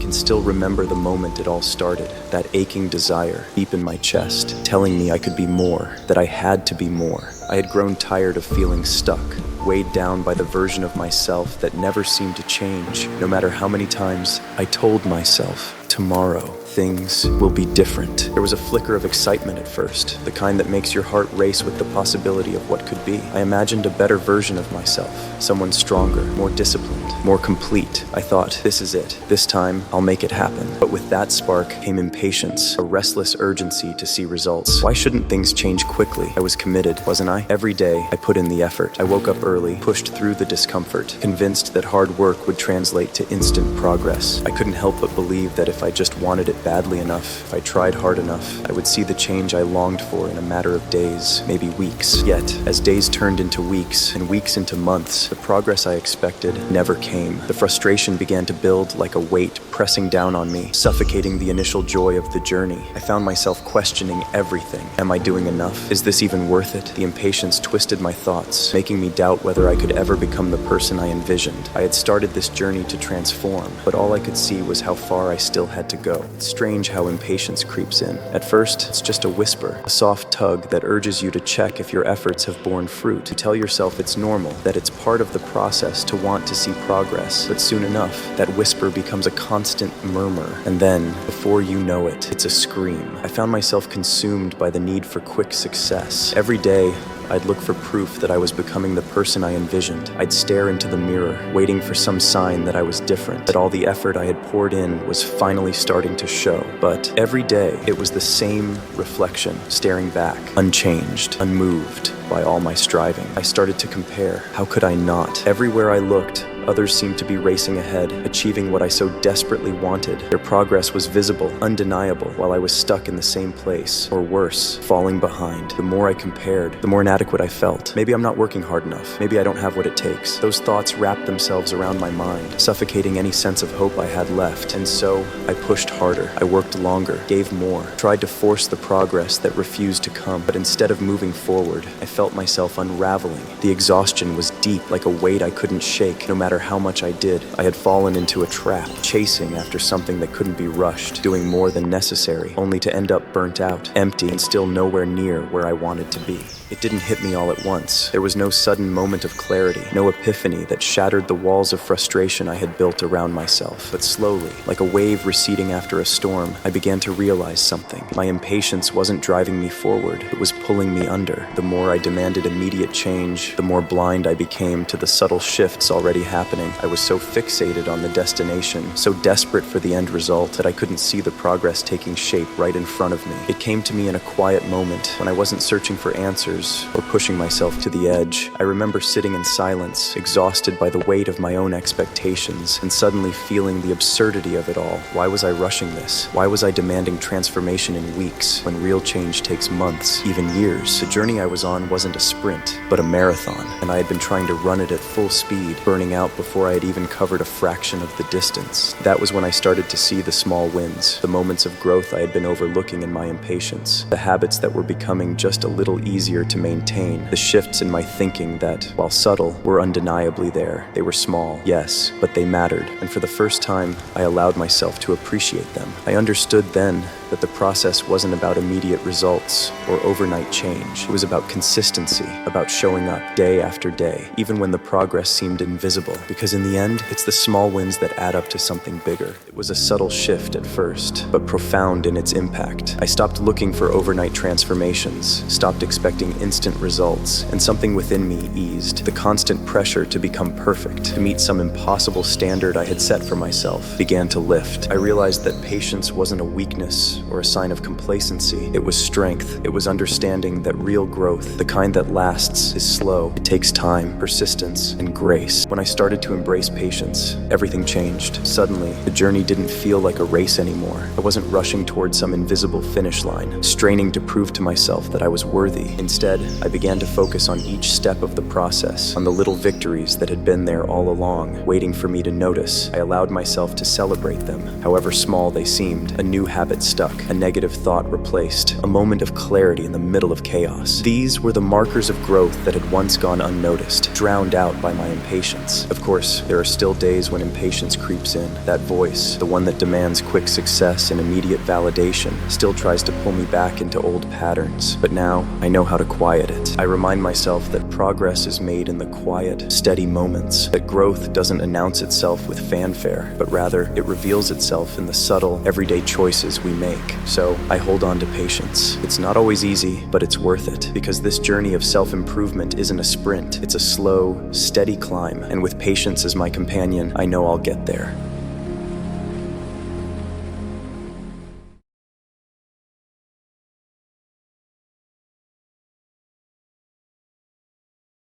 can still remember the moment it all started, that aching desire deep in my chest, telling me I could be more, that I had to be more. I had grown tired of feeling stuck, weighed down by the version of myself that never seemed to change, no matter how many times I told myself, tomorrow, things will be different. There was a flicker of excitement at first, the kind that makes your heart race with the possibility of what could be. I imagined a better version of myself, someone stronger, more disciplined, more complete. I thought, this is it. This time, I'll make it happen. But with that spark came impatience, a restless urgency to see results. Why shouldn't things change quickly? I was committed, wasn't I? Every day, I put in the effort. I woke up early, pushed through the discomfort, convinced that hard work would translate to instant progress. I couldn't help but believe that if I just wanted it badly enough, if I tried hard enough, I would see the change I longed for in a matter of days, maybe weeks. Yet, as days turned into weeks and weeks into months, the progress I expected never came. The frustration began to build like a weight pressing down on me, suffocating the initial joy of the journey. I found myself questioning everything. Am I doing enough? Is this even worth it? The impatience twisted my thoughts, making me doubt whether I could ever become the person I envisioned. I had started this journey to transform, but all I could see was how far I still had to go. It's strange how impatience creeps in. At first, it's just a whisper, a soft tug that urges you to check if your efforts have borne fruit. You tell yourself it's normal, that it's part of the process to want to see progress. But soon enough, that whisper becomes a constant murmur. And then, before you know it, it's a scream. I found myself consumed by the need for quick success. Every day, I'd look for proof that I was becoming the person I envisioned. I'd stare into the mirror, waiting for some sign that I was different, that all the effort I had poured in was finally starting to show. But every day, it was the same reflection, staring back, unchanged, unmoved by all my striving. I started to compare. How could I not? Everywhere I looked, others seemed to be racing ahead, achieving what I so desperately wanted. Their progress was visible, undeniable, while I was stuck in the same place, or worse, falling behind. The more I compared, the more inadequate I felt. Maybe I'm not working hard enough. Maybe I don't have what it takes. Those thoughts wrapped themselves around my mind, suffocating any sense of hope I had left. And so, I pushed harder. I worked longer, gave more, tried to force the progress that refused to come. But instead of moving forward, I felt myself unraveling. The exhaustion was deep, like a weight I couldn't shake, no matter how much I did. I had fallen into a trap, chasing after something that couldn't be rushed, doing more than necessary, only to end up burnt out, empty, and still nowhere near where I wanted to be. It didn't hit me all at once. There was no sudden moment of clarity, no epiphany that shattered the walls of frustration I had built around myself. But slowly, like a wave receding after a storm, I began to realize something. My impatience wasn't driving me forward, it was pulling me under. The more I demanded immediate change, the more blind I became to the subtle shifts already happening. I was so fixated on the destination, so desperate for the end result, that I couldn't see the progress taking shape right in front of me. It came to me in a quiet moment, when I wasn't searching for answers or pushing myself to the edge. I remember sitting in silence, exhausted by the weight of my own expectations, and suddenly feeling the absurdity of it all. Why was I rushing this? Why was I demanding transformation in weeks, when real change takes months, even years? The journey I was on wasn't a sprint, but a marathon, and I had been trying to run it at full speed, burning out before I had even covered a fraction of the distance. That was when I started to see the small wins, the moments of growth I had been overlooking in my impatience, the habits that were becoming just a little easier to maintain, the shifts in my thinking that, while subtle, were undeniably there. They were small, yes, but they mattered, and for the first time, I allowed myself to appreciate them. I understood then that the process wasn't about immediate results or overnight change. It was about consistency, about showing up day after day, even when the progress seemed invisible, because in the end, it's the small wins that add up to something bigger. It was a subtle shift at first, but profound in its impact. I stopped looking for overnight transformations, stopped expecting instant results, and something within me eased. The constant pressure to become perfect, to meet some impossible standard I had set for myself, began to lift. I realized that patience wasn't a weakness or a sign of complacency. It was strength. It was understanding that real growth, the kind that lasts, is slow. It takes time, persistence, and grace. When I started to embrace patience, everything changed. Suddenly, the journey didn't feel like a race anymore. I wasn't rushing toward some invisible finish line, straining to prove to myself that I was worthy. Instead, I began to focus on each step of the process, on the little victories that had been there all along, waiting for me to notice. I allowed myself to celebrate them, however small they seemed. A new habit stuck. stuck, a negative thought replaced, a moment of clarity in the middle of chaos. These were the markers of growth that had once gone unnoticed, drowned out by my impatience. Of course, there are still days when impatience creeps in. That voice, the one that demands quick success and immediate validation, still tries to pull me back into old patterns. But now, I know how to quiet it. I remind myself that progress is made in the quiet, steady moments, that growth doesn't announce itself with fanfare, but rather it reveals itself in the subtle, everyday choices we make. So I hold on to patience. It's not always easy, but it's worth it, because this journey of self-improvement isn't a sprint. It's a slow, steady climb, and with patience as my companion, I know I'll get there.